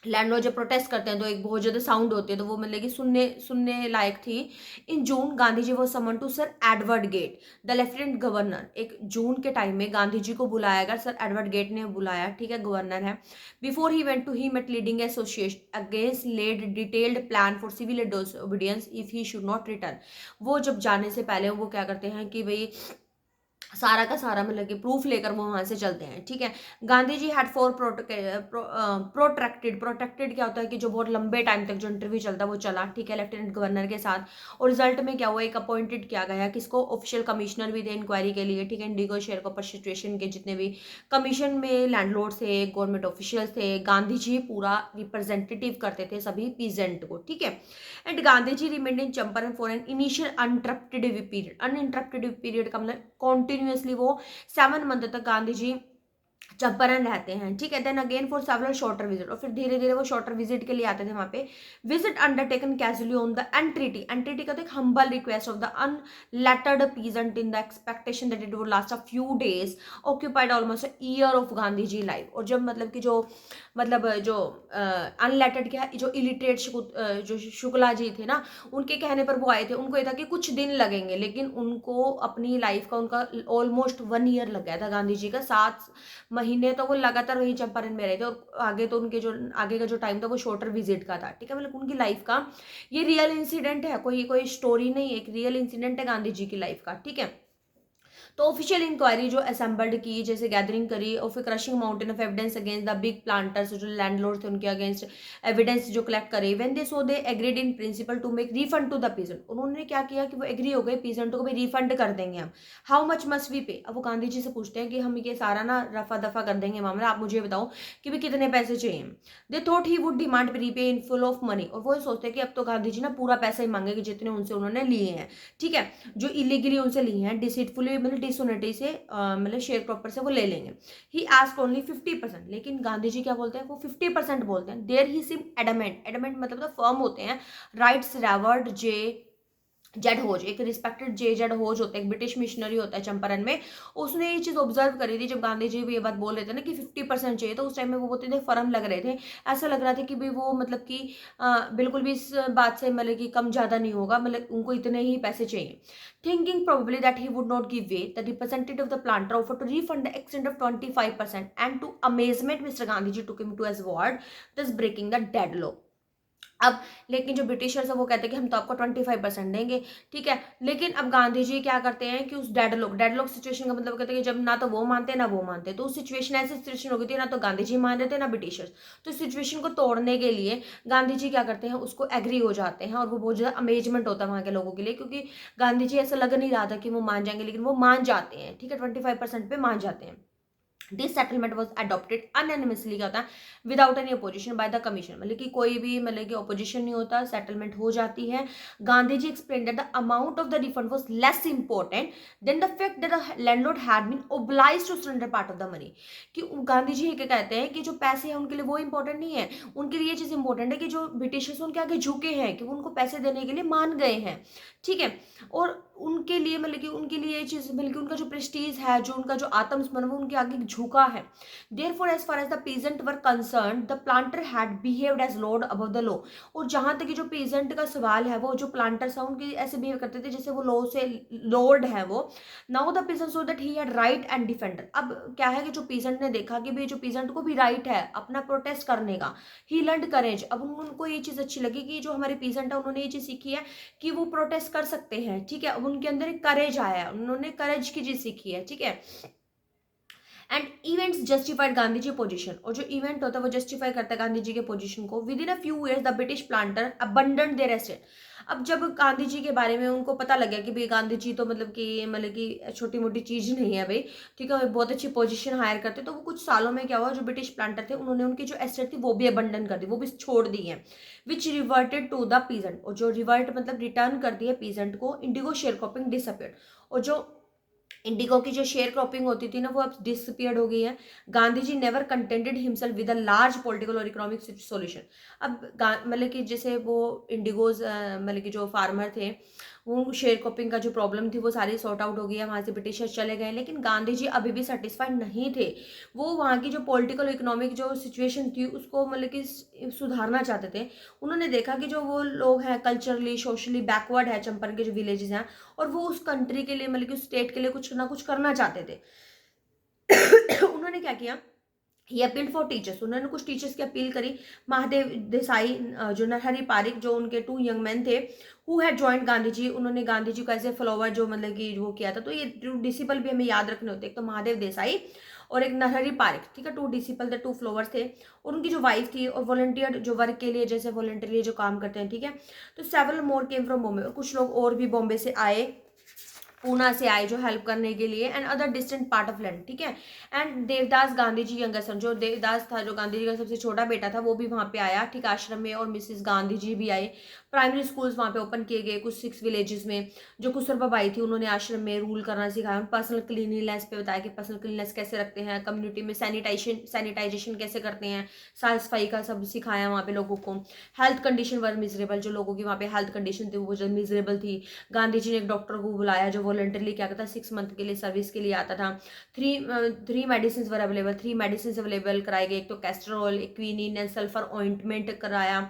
लैंडलॉर्ड जब प्रोटेस्ट करते हैं तो एक बहुत ज्यादा साउंड होती है, तो वो मतलब कि सुनने सुनने लायक थी। इन जून गांधी जी वो summon to sir Edward Gait the lieutenant governor, एक जून के टाइम में गांधी जी को बुलाया गया, सर एडवर्ड गेट ने बुलाया, ठीक है, गवर्नर है। Before he went to he met leading association against led detailed plan for civil obedience if he should not return. वो जब जाने से पहले वो क्या करते हैं कि भाई सारा का सारा मतलब कि प्रूफ लेकर वो वहां से चलते हैं, ठीक है। Gandhi ji had for protected क्या होता है कि जो बहुत लंबे टाइम तक जो इंटरव्यू चलता है वो चला, ठीक है, लेफ्टिनेंट गवर्नर के साथ। और रिजल्ट में क्या हुआ, एक अपॉइंटेड किया गया किसको, ऑफिशियल कमिश्नर भी थे इंक्वायरी के लिए, ठीक है, इंडिगो शेयर कॉपर सिचुएशन के जितने भी कमीशन में लैंडलॉर्ड थे, गवर्नमेंट ऑफिशियल थे, गांधी जी पूरा रिप्रेजेंटेटिव करते थे सभी पीजेंट को, ठीक है। And Gandhi ji remained in Champaran for an initial uninterrupted period, uninterrupted period का मतलब कॉन्टिन्यूसली वो 7 मंथ तक गांधी जी चंपारण रहते हैं, ठीक है। Then again for several shorter visit, और फिर धीरे धीरे वो शॉर्टर विजिट के लिए आते थे वहां पे। Visit undertaken casually on the entreaty, entreaty का तो एक humble request of the unlettered peasant in the expectation that it would last a few days, occupied almost a year of Gandhi ji life. और जब मतलब कि जो अनलेटर्ड क्या, जो इलिटरेट जो शुक्ला जी थे ना, उनके कहने पर वो आए थे, उनको ये था कि कुछ दिन लगेंगे, लेकिन उनको अपनी लाइफ का उनका ऑलमोस्ट 1 ईयर लग गया था गांधी जी का। 7 महीने तो वो लगातार वहीं चंपारण में रहे थे, और आगे तो उनके जो आगे का जो टाइम था वो शॉर्टर विजिट का था, ठीक है। मतलब उनकी लाइफ का ये रियल इंसिडेंट है, कोई कोई स्टोरी नहीं है, एक रियल इंसिडेंट है गांधी जी की लाइफ का, ठीक है। तो ऑफिशियल इंक्वायरी जो असेंबल्ड की, जैसे गैदरिंग करी, और फिर crushing mountain of evidence against the big planters, जो लैंडलॉर्ड थे उनके अगेंस्ट एविडेंस जो कलेक्ट करे। When they so they agreed in principle to make refund to the peasant, उन्होंने क्या किया कि वो एग्री हो गए पीजेंटों को भी रिफंड कर देंगे हम। हाउ मच मस्ट वी पे, अब वो गांधी जी से पूछते हैं कि हम ये सारा ना रफा दफा कर देंगे मामला, आप मुझे बताओ कि भी कितने पैसे चाहिए। They thought he would demand prepay in full of money, और वो सोचते हैं कि अब तो गांधी जी ना पूरा पैसा ही मांगेंगे जितने उनसे उन्होंने लिए हैं, ठीक है, जो इलीगली उनसे लिए हैं, डिसीटफुली मतलब डिसोनेटी से मतलब शेयर प्रॉपर से वो ले लेंगे। ही आस्क ओनली 50%, लेकिन गांधी जी क्या बोलते हैं, वो 50% बोलते हैं। There he seem adamant, adamant मतलब तो फर्म होते हैं। Writes Reverend J Z Hodge, एक रिस्पेक्टेड जे जेड होज होता है, एक ब्रिटिश मिशनरी होता है चंपारण में। उसने ये चीज ऑब्जर्व करी थी, जब गांधी जी भी ये बात बोल रहे थे ना कि 50% चाहिए, तो उस टाइम में वो बोलते थे फर्म लग रहे थे, ऐसा लग रहा था कि भाई वो मतलब कि बिल्कुल भी इस बात से मतलब कि कम ज्यादा नहीं होगा, मतलब उनको इतने ही पैसे चाहिए। Thinking probably that he would not give way, the representative of the planter offer to refund the extent of 25%, and to amazement mister Gandhi ji took him to as word, thus breaking the deadlock. अब लेकिन जो ब्रिटिशर्स है वो कहते हैं कि हम तो आपको 25% देंगे, ठीक है। लेकिन अब गांधी जी क्या करते हैं कि उस डेडलॉक सिचुएशन का मतलब कहते हैं कि जब ना तो वो मानते ना वो मानते, तो उस सिचुएशन ऐसी सिचुएशन हो गई थी, ना तो गांधी जी मान रहे थे ना ब्रिटिशर्स। तो इस सिचुएशन को तोड़ने के लिए गांधी जी क्या करते हैं, उसको एग्री हो जाते हैं, और वो बहुत ज्यादा अमेजमेंट होता है वहां के लोगों के लिए, क्योंकि गांधी जी ऐसा लग नहीं रहा था कि वो मान जाएंगे, लेकिन वो मान जाते हैं, ठीक है, 25% पे मान जाते हैं। This settlement was adopted unanimously, क्या होता है, without any opposition by the commission, मतलब कि कोई भी मतलब कि अपोजिशन नहीं होता, सेटलमेंट हो जाती है। Gandhi ji explain that the amount of the refund was less important than the fact that the landlord had been obliged to surrender part of the money, कि गांधी जी क्या कहते हैं कि जो पैसे हैं उनके लिए वो इंपॉर्टेंट नहीं है, उनके लिए ये चीज इंपॉर्टेंट है कि जो ब्रिटिशर्स उनके आगे झुके हैं, कि वो उनको पैसे देने के लिए मान गए हैं, ठीक है। और उनके लिए मतलब कि उनके लिए ये चीज मतलब कि उनका जो प्रेस्टीज है, जो उनका जो आत्मस्मरण वो उनके आगे झुका है। Therefore, as far as the peasant were concerned, the planter had behaved as lord above the law. और जहां तक जो peasant का सवाल है, वो जो planters है उनके ऐसे बिहेव करते थे जैसे वो लॉ से लॉर्ड है वो। Now the peasant saw that he had right and defender. अब क्या है कि जो peasant ने देखा कि भाई जो peasant को भी राइट है अपना प्रोटेस्ट करने का, he learned courage. अब उनको ये चीज अच्छी लगी कि जो हमारे peasant है उन्होंने ये चीज सीखी है कि वो प्रोटेस्ट कर सकते हैं, ठीक है। अब उनके अंदर एक करेज आया है, उन्होंने करेज की चीज सीखी है, ठीक है। And events justified Gandhi ji position, और जो इवेंट होता है वो जस्टिफाई करता है गांधी जी के पोजीशन को। Within a few years the British planter abandoned their estate. अब जब गांधी जी के बारे में उनको पता लग गया कि भाई गांधी जी तो मतलब कि छोटी मोटी चीज नहीं है भाई, ठीक है, बहुत अच्छी पोजीशन हायर करते, तो वो कुछ सालों में क्या हुआ, जो ब्रिटिश प्लांटर थे उन्होंने उनकी जो एस्टेट थी वो भी अबंडन कर दी, वो भी छोड़ दी है। विच रिवर्टेड टू द पीजेंट, और जो रिवर्ट मतलब रिटर्न कर दिया पीजेंट को, इंडिगो शेयर क्रॉपिंग डिसअपियर्ड। और जो इंडिगो की जो शेयर क्रॉपिंग होती थी ना वो अब डिसअपियर्ड हो गई है। Gandhi ji never contented himself with a large political और इकोनॉमिक सॉल्यूशन। अब मतलब कि जैसे वो इंडिगोज मतलब कि जो फार्मर थे वो शेयर क्रॉपिंग का जो प्रॉब्लम थी वो सारी सॉर्ट आउट हो गई है, वहाँ से ब्रिटिशर्स चले गए, लेकिन गांधी जी अभी भी सेटिस्फाइड नहीं थे। वो वहाँ की जो पॉलिटिकल इकोनॉमिक जो सिचुएशन थी उसको मतलब कि सुधारना चाहते थे। उन्होंने देखा कि जो वो लोग हैं कल्चरली सोशली बैकवर्ड है, चंपारण के जो विलेजेस हैं, और वो उस कंट्री के लिए मतलब कि उस स्टेट के लिए कुछ ना कुछ करना चाहते थे। उन्होंने क्या किया, ही अपील्ड फॉर टीचर्स, उन्होंने कुछ टीचर्स की अपील करी। महादेव देसाई, जो नरहरि पारिक, जो उनके 2 यंग मैन थे who had joined Gandhi ji, उन्होंने गांधी जी को ऐसे फॉलोवर जो मतलब कि वो किया था। तो ये 2 डिसिपल भी हमें याद रखने होते हैं, एक तो महादेव देसाई और एक नरहरि पारिक, ठीक है। 2 डिसिपल थे, 2 फॉलोवर्स थे, और उनकी जो वाइफ थी, और वॉलंटियर जो वर्क के लिए जैसे वॉलंटियरली जो काम करते हैं, ठीक है। तो several more came from Bombay, और कुछ लोग और भी बॉम्बे से आए, पूना से आए जो हेल्प करने के लिए, and other distant part of land, ठीक है। And Devdas Gandhi ji younger son, जो देवदास था जो गांधी जी का सबसे छोटा बेटा था, वो भी वहाँ पे आया, ठीक, आश्रम में, और मिसेस गांधी जी भी आए। प्राइमरी स्कूल्स वहाँ पे ओपन किए गए कुछ 6 विलेजेस में। जो कुसुरबा बाई थी उन्होंने आश्रम में रूल करना सिखाया, पर्सनल क्लीनिनेस पे बताया कि पर्सनल क्लीनिनेस कैसे रखते हैं, कम्युनिटी में सैनिटाइजेशन कैसे करते हैं, साफ सफाई का सब सिखाया वहाँ पे लोगों को। हेल्थ कंडीशन वर मिजरेबल, जो लोगों की वहाँ पे हेल्थ कंडीशन थी वो जो मिजरेबल थी। गांधी जी ने एक डॉक्टर को बुलाया जो वॉलंटरली क्या करता, 6 मंथ के लिए सर्विस के लिए आता था। थ्री मेडिसिन वर अवेलेबल, 3 मेडिसिन अवेलेबल कराए गए, एक तो कैस्ट्रोल, एक क्वीनिन एंड सल्फर ऑइंटमेंट कराया,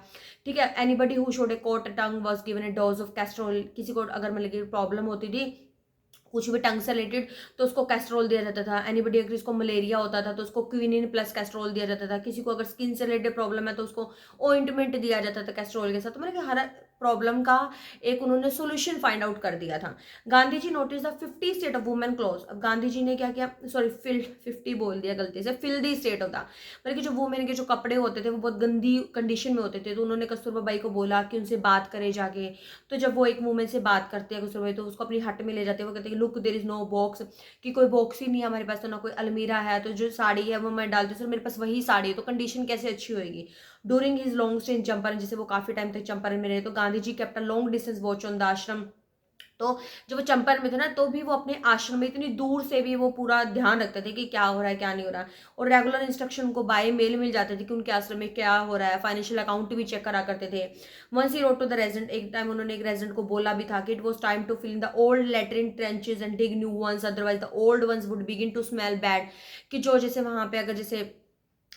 ठीक है। Anybody who showed a coat tongue was given a dose of castor oil, किसी को अगर मतलब कि प्रॉब्लम होती थी कुछ भी टंग से रिलेटेड तो उसको कैस्ट्रोल दिया जाता था। एनीबडी अगर इसको मलेरिया होता था तो उसको क्विनिन प्लस कैस्ट्रोल दिया जाता था। किसी को अगर स्किन से रिलेटेड प्रॉब्लम है तो उसको ऑइंटमेंट दिया जाता था कैस्ट्रोल के साथ। तो मतलब कि हर प्रॉब्लम का एक उन्होंने सोल्यूशन फाइंड आउट कर दिया था। Gandhi ji notice the 50 state of women close. अब गांधी जी ने क्या किया, सॉरी फिल्ड 50 बोल दिया गलती से, फिल्दी स्टेट ऑफ द, मतलब कि जो वुमेन के जो कपड़े होते थे वो बहुत गंदी कंडीशन में होते थे। तो उन्होंने कस्तूरबा बाई को बोला कि उनसे बात करे जाके। तो जब वो एक वुमेन से बात करते हैं कस्तूरबा बाई, तो उसको अपनी हट में ले जाते हैं। वो कहते हैं look there is no box, कि कोई बॉक्स ही नहीं है हमारे पास, तो ना कोई अलमीरा है, तो जो साड़ी है वो मैं डालती हूँ, सर मेरे पास वही साड़ी है, तो कंडीशन कैसे अच्छी होगी। During his long stay in Champaran, जैसे वो काफी टाइम तक चंपारण में रहे, तो Gandhi ji kept a long distance watch on the ashram. तो जब वो चंपारण में थे ना तो भी वो अपने आश्रम में इतनी दूर से भी वो पूरा ध्यान रखते थे कि क्या हो रहा है क्या नहीं हो रहा है, और रेगुलर इंस्ट्रक्शन उनको बाय मेल मिल जाते थे कि उनके आश्रम में क्या हो रहा है। फाइनेंशियल अकाउंट भी चेक करा करते थे। Once he wrote to the resident, एक टाइम उन्होंने एक रेजिडेंट को बोला भी था कि it was time to fill in the old latrine trenches and dig new ones, otherwise the old ones would begin to smell bad. कि जो जैसे वहां पे अगर जैसे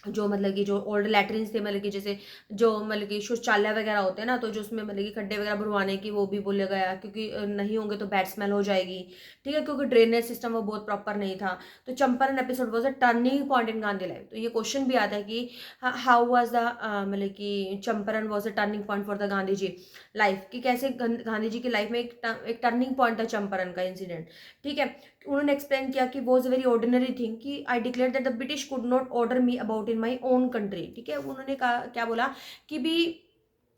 जो मतलब कि जो ओल्ड लैट्रिन्स थे, मतलब कि जैसे जो मतलब कि शौचालय वगैरह होते हैं ना, तो जो उसमें मतलब कि खड्डे वगैरह भरवाने की वो भी बोला गया, क्योंकि नहीं होंगे तो बैड स्मेल हो जाएगी, ठीक है, क्योंकि ड्रेनेज सिस्टम वो बहुत प्रॉपर नहीं था। तो Champaran episode was a turning point in Gandhi life. तो ये क्वेश्चन भी आता है कि हाउ वाज द मतलब कि Champaran was a turning point for the Gandhi ji life, कि कैसे गांधी जी की लाइफ में एक टर्निंग पॉइंट था चंपारण का इंसिडेंट, ठीक है। उन्होंने एक्सप्लेन किया कि was a very ordinary thing, कि I declare that the British could not order me about in my own country, ठीक है। उन्होंने कहा क्या बोला कि भी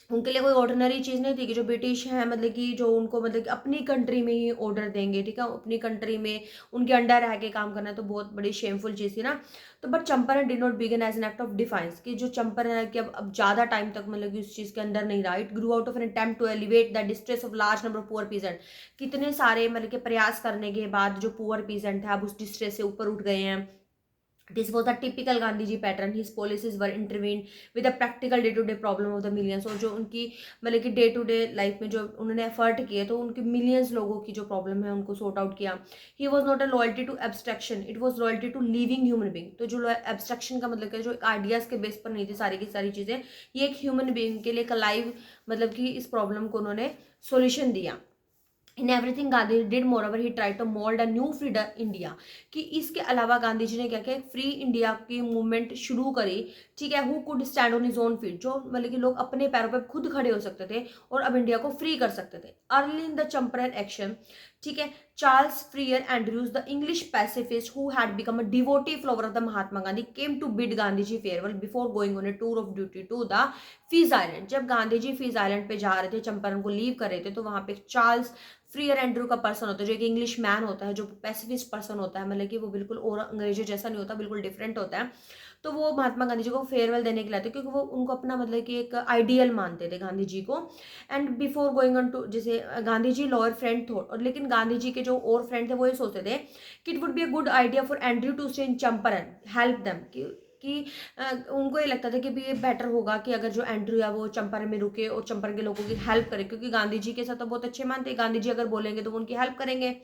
उनके लिए कोई ऑर्डिनरी चीज़ नहीं थी कि जो ब्रिटिश हैं मतलब कि जो उनको मतलब कि अपनी कंट्री में ही ऑर्डर देंगे, ठीक है, अपनी कंट्री में उनके अंडर रह के काम करना है, तो बहुत बड़ी शेमफुल चीज़ थी ना। तो but Champaran did not begin as an act of defiance, कि जो चंपारण है कि अब ज़्यादा टाइम तक मतलब कि उस चीज़ के अंदर नहीं रहा। It grew out of an attempt to elevate the distress of large number of poor peasant. कितने सारे मतलब कि प्रयास करने के बाद जो पुअर पीजेंट है अब उस डिस्ट्रेस से ऊपर उठ गए हैं। This was a typical Gandhi ji pattern. His policies were intervened with the practical day to day problem of the millions. और जो उनकी मतलब कि डे टू डे लाइफ में जो उन्होंने एफर्ट किए तो उनके मिलियंस लोगों की जो प्रॉब्लम है उनको सॉर्ट आउट किया. He was not a loyalty to abstraction, it was loyalty to living human being. तो जो एब्स्ट्रैक्शन का मतलब क्या, जो आइडियाज के बेस पर नहीं थी सारी की सारी चीजें, ये एक ह्यूमन बींग के लिए एक लाइव मतलब कि इस प्रॉब्लम को उन्होंने सोल्यूशन दिया. In everything Gandhi did moreover he try to mould a new free India. कि इसके अलावा गांधी जी ने क्या किया, फ्री इंडिया की मूवमेंट शुरू करी, ठीक है. Who could stand on his own feet, जो मतलब कि लोग अपने पैरों पर खुद खड़े हो सकते थे और अब इंडिया को फ्री कर सकते थे. Early in the Champaran action, ठीक है, Charles Freer Andrews the English pacifist who had become a devotee follower of the Mahatma Gandhi came to bid Gandhi ji farewell before going on a tour of duty to the Fiji island. जब गांधी जी फीज आइलैंड पे जा रहे थे, चंपारण को लीव कर रहे थे, तो वहां पे चार्ल्स फ्रियर एंड्रू का पर्सन होता है जो एक इंग्लिश मैन होता है, जो पैसिफिस्ट पर्सन होता है, मतलब कि वो बिल्कुल और अंग्रेजों जैसा नहीं होता, बिल्कुल डिफरेंट होता है. तो वो महात्मा गांधी जी को फेयरवेल देने के लिए आते, क्योंकि वो उनको अपना मतलब कि एक आइडियल मानते थे गांधी जी को। And before going on to, जैसे Gandhi ji lawyer friend thought, और लेकिन गांधी जी के जो और फ्रेंड थे वो ये सोचते थे कि it would be a good idea for Andrew to stay in Champaran, help them, कि उनको ये लगता था कि भी ये बेटर होगा कि अगर जो एंड्रयू है वो चंपारण में रुके और चंपारण के लोगों की हेल्प करे, क्योंकि गांधी जी के साथ तो बहुत अच्छे मानते, गांधी जी अगर बोलेंगे तो वो उनकी हेल्प करेंगे,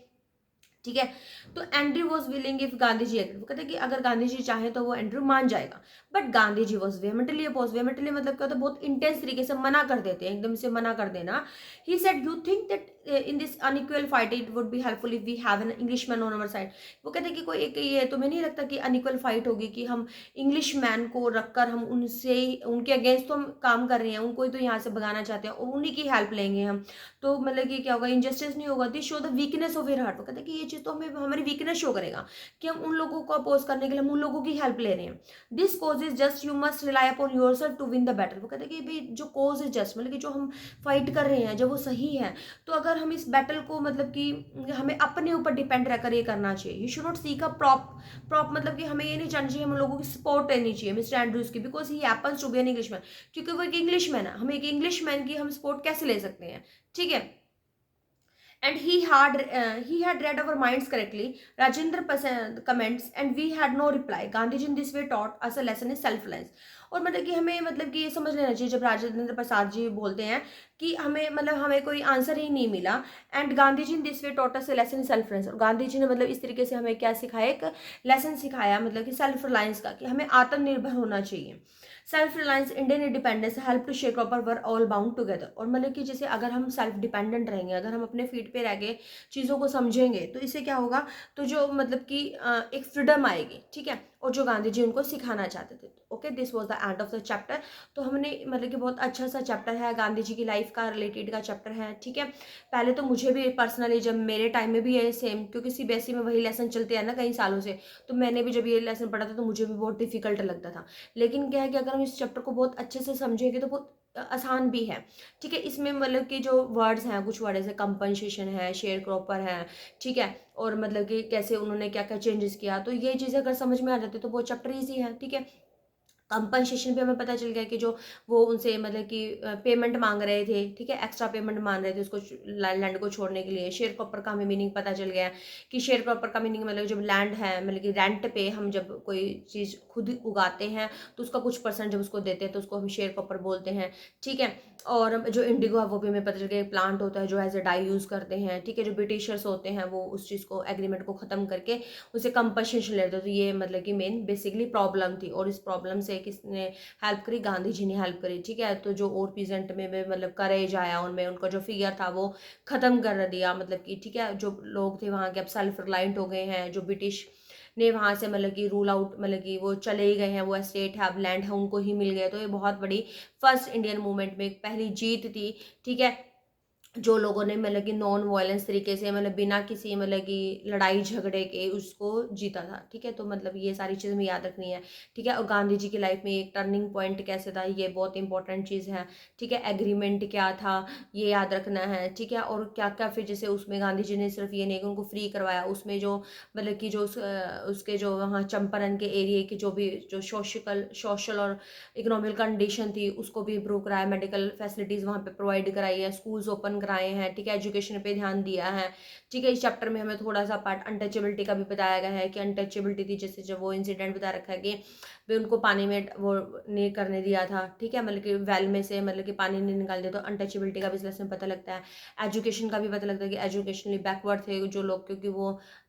ठीक है। तो Andrew was willing if Gandhi ji agree, वो कहते कि अगर गांधी जी चाहे तो वो एंड्रयू मान जाएगा। But Gandhi ji was vehemently oppose, vehemently मतलब क्या होता है, बहुत इंटेंस तरीके से मना कर देते हैं, एकदम से मना कर देना। He said you think that in this unequal fight it would be helpful if we have an Englishman on our side. वो कहते हैं कि कोई एक ये तुम्हें नहीं लगता कि अनइक्वल फाइट होगी, कि हम इंग्लिश मैन को रखकर हम उनसे उनके अगेंस्ट तो हम काम कर रहे हैं, उनको ही तो यहाँ से भगाना चाहते हैं और उन्हीं की हेल्प लेंगे हम, तो मतलब कि क्या होगा, इंजस्टिस नहीं होगा। This show the weakness of your heart, वो कहते हैं कि ये चीज़ तो हमें हमारी वीकनेस शो करेगा कि हम उन लोगों को अपोज करने के लिए हम उन लोगों की हेल्प ले रहे हैं। This cause is just, you must rely upon yourself to win the battle. वो कहते हैं कि भाई जो कोज इज जस्ट, मतलब कि जो हम फाइट कर रहे हैं जब वो सही है, तो अगर हम इस बैटल को मतलब कि हमें अपने ऊपर डिपेंड रहकर ये करना चाहिए। You should not seek a prop मतलब कि हमें ये नहीं जानना चाहिए, हम लोगों की सपोर्ट लेनी चाहिए मिस्टर एंड्रूज की, because he happens to be an Englishman, क्योंकि वो एक इंग्लिशमैन है, हम एक इंग्लिशमैन की हम सपोर्ट कैसे ले सकते हैं, ठीक है। And he had read our minds correctly. Rajendra comments, and we had no reply. Gandhiji in this way taught us a lesson in self-reliance. और मतलब कि हमें मतलब कि ये समझ लेना चाहिए, जब राजेंद्र प्रसाद जी बोलते हैं कि हमें मतलब हमें कोई आंसर ही नहीं मिला, and Gandhi ji in this way taught us a lesson in self reliance. और गांधी जी ने मतलब इस तरीके से हमें क्या सिखाया, एक लेसन सिखाया मतलब कि सेल्फ रिलायंस का, कि हमें आत्मनिर्भर होना चाहिए। Self reliance, Indian independence, help to share proper were all bound together. और मतलब कि जैसे अगर हम सेल्फ डिपेंडेंट रहेंगे, अगर हम अपने फीट पे रह के चीज़ों को समझेंगे, तो इससे क्या होगा, तो जो मतलब कि एक फ्रीडम आएगी, ठीक है, और जो गांधी जी उनको सिखाना चाहते थे। Okay, this was the end of the chapter. तो हमने मतलब कि बहुत अच्छा सा चैप्टर है, गांधी जी की लाइफ का रिलेटेड का चैप्टर है, ठीक है। पहले तो मुझे भी पर्सनली, जब मेरे टाइम में भी है सेम, क्योंकि सीबीएसई में वही लेसन चलते हैं ना कई सालों से, तो मैंने भी जब ये लेसन पढ़ा था तो मुझे भी बहुत डिफिकल्ट लगता था। लेकिन क्या है कि अगर हम इस चैप्टर को बहुत अच्छे से समझेंगे तो बहुत आसान भी है, ठीक है। इसमें मतलब कि जो वर्ड्स हैं, कुछ वर्ड जैसे कंपनसेशन है, शेयर क्रॉपर है, ठीक है, और मतलब कि कैसे उन्होंने क्या क्या चेंजेस किया, तो ये चीज़ें अगर समझ में आ जाती तो वो चैप्टर ईजी है, ठीक है। कंपनसेशन पे हमें पता चल गया कि जो वो उनसे मतलब कि पेमेंट मांग रहे थे, ठीक है, एक्स्ट्रा पेमेंट मांग रहे थे उसको लैंड को छोड़ने के लिए। शेयर क्रॉपर का हमें मीनिंग पता चल गया कि शेयर क्रॉपर का मीनिंग मतलब जब लैंड है, मतलब कि रेंट पे हम जब कोई चीज़ खुद उगाते हैं तो उसका कुछ परसेंट जब उसको देते हैं तो उसको हम शेयर क्रॉपर बोलते हैं, ठीक है। और जो इंडिगो है वो भी हमें पता चल गया, प्लांट होता है जो एज ए डाई यूज़ करते हैं, ठीक है। जो ब्रिटिशर्स होते हैं वो उस चीज़ को, एग्रीमेंट को ख़त्म करके उसे कंपनसेशन लेते हैं। तो ये मतलब कि मेन बेसिकली प्रॉब्लम थी, और इस प्रॉब्लम से किसने हेल्प करी, गांधी जी ने हेल्प करी, ठीक है। तो जो और पीजेंट में मतलब करेज आया उनमें, उनका जो फियर था वो ख़त्म कर दिया, मतलब कि ठीक है, जो लोग थे वहाँ के अब सेल्फ रिलायंट हो गए हैं। जो ब्रिटिश ने वहाँ से मतलब कि रूल आउट, मतलब कि वो चले ही गए हैं, वो एस्टेट है, अब लैंड है, उनको ही मिल गया। तो ये बहुत बड़ी फर्स्ट इंडियन मूवमेंट में एक पहली जीत थी, ठीक है, जो लोगों ने मतलब कि नॉन वायलेंस तरीके से, मतलब बिना किसी मतलब कि लड़ाई झगड़े के उसको जीता था, ठीक है। तो मतलब ये सारी चीज़ें हमें याद रखनी है, ठीक है। और गांधी जी की लाइफ में एक टर्निंग पॉइंट कैसे था, ये बहुत इंपॉर्टेंट चीज़ है, ठीक है। एग्रीमेंट क्या था ये याद रखना है, ठीक है। और क्या क्या फिर जैसे उसमें गांधी जी ने सिर्फ ये नहीं कि उनको फ्री करवाया, उसमें जो मतलब कि जो उसके जो वहाँ चंपारण के एरिए की जो भी जो सोशल और इकोनॉमिक कंडीशन थी उसको भी इम्प्रूव कराया, मेडिकल फैसिलिटीज़ वहाँ पे प्रोवाइड कराई है, स्कूल्स ओपन कराए हैं, ठीक है, एजुकेशन पे ध्यान दिया है, ठीक है। इस चैप्टर में हमें थोड़ा सा पार्ट अनटचेबिलिटी का भी बताया गया है कि अनटचेबिलिटी थी, जैसे जब वो इंसिडेंट बता रखा है कि भी उनको पानी में वो नहीं करने दिया था, ठीक है, मतलब कि वेल में से मतलब कि पानी नहीं निकाल दिया। तो अनटचेबिलिटी का भी इस लेसन में पता लगता है। एजुकेशन का भी पता लगता है कि एजुकेशनली बैकवर्ड थे जो लोग,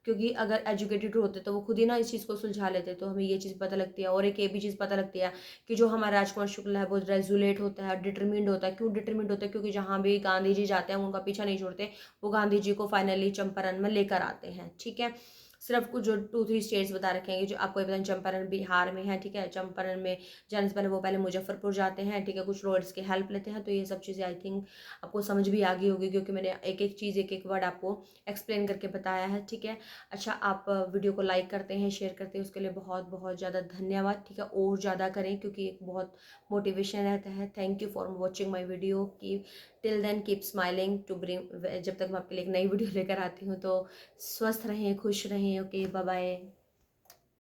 क्योंकि अगर एजुकेटेड होते तो वो खुद ही ना इस चीज़ को सुलझा लेते। तो हमें ये चीज़ पता लगती है। और एक ये भी चीज़ पता लगती है कि जो हमारा राजकुमार शुक्ला है वो रेजुलेट होता है, डिटरमिंड होता है। क्यों डिटरमिंड होता है? क्योंकि जहाँ भी गांधी जी जाते हैं उनका पीछा नहीं छोड़ते, वो गांधी जी को फाइनली चंपारण में लेकर आते हैं, ठीक है। सिर्फ कुछ जो 2-3 स्टेट्स बता रखे हैं जो आपको पता, चंपारण बिहार में है, ठीक है। चंपारण में जाने से पहले वो पहले मुजफ्फरपुर जाते हैं, ठीक है, कुछ रोड्स की हेल्प लेते हैं। तो ये सब चीज़ें आई थिंक आपको समझ भी आ गई होगी, क्योंकि मैंने एक एक चीज़, एक एक वर्ड आपको एक्सप्लेन करके बताया है, ठीक है। अच्छा, आप वीडियो को लाइक करते हैं, शेयर करते हैं, उसके लिए बहुत बहुत ज़्यादा धन्यवाद, ठीक है। और ज़्यादा करें क्योंकि एक बहुत मोटिवेशन रहता है। Thank you for watching my video की till then keep smiling to bring, जब तक मैं आपके लिए एक नई वीडियो लेकर आती हूँ। तो स्वस्थ रहें, खुश रहें। Okay, bye bye.